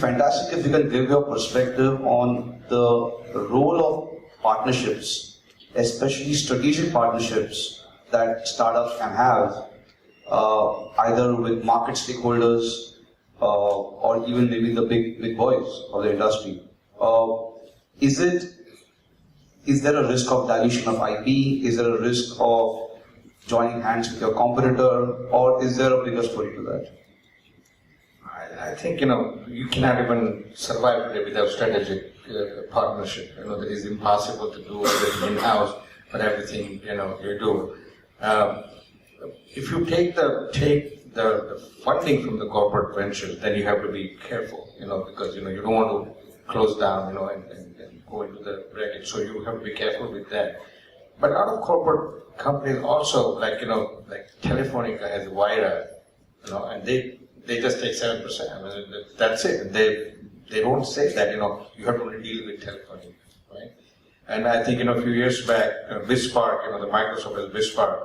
fantastic if you can give your perspective on the role of partnerships, especially strategic partnerships that startups can have, either with market stakeholders or even maybe the big boys of the industry. Is there a risk of dilution of IP? Is there a risk of joining hands with your competitor, or is there a bigger story to that? I think, you cannot even survive today without strategic partnership. That is impossible to do everything in-house, but everything, you do. If you take the funding from the corporate ventures, then you have to be careful, because, you don't want to close down, and go into the bracket. So you have to be careful with that. But a lot of corporate companies also, like Telefonica has Wira, and they just take 7%. I mean, that's it. They don't say that, you have to only deal with Telefonica, right? And I think, a few years back, Bisparck, the Microsoft has Bisparck,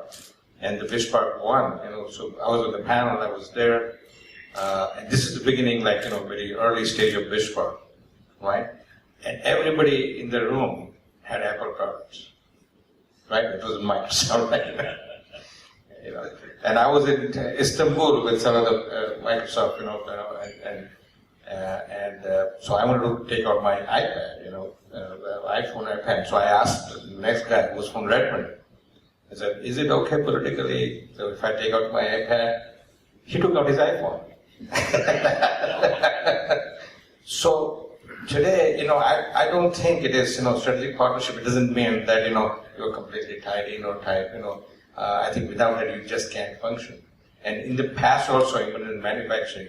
and the Bisparck won, so I was on the panel, I was there, and this is the beginning, very early stage of Bisparck, right? And everybody in the room had Apple products, right? It was Microsoft, right? And I was in Istanbul with some of the Microsoft, so I wanted to take out my iPad, iPhone, iPad. So I asked the next guy, who was from Redmond, I said, is it okay politically, so if I take out my iPad? He took out his iPhone. So today, I don't think it is, strategic partnership. It doesn't mean that, you're completely tied in or tied, I think without that you just can't function. And in the past also, even in manufacturing,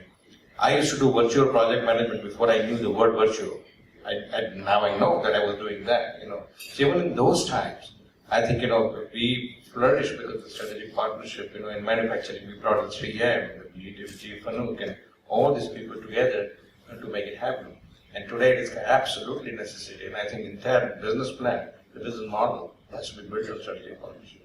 I used to do virtual project management before I knew the word virtual. Now I know that I was doing that, So even in those times, I think, we flourished because of the strategic partnership, in manufacturing. We brought in 3M, G. Fanuc, and all these people together to make it happen. And today it is absolutely necessary. And I think the entire business plan, the business model, has to be built on strategic partnership.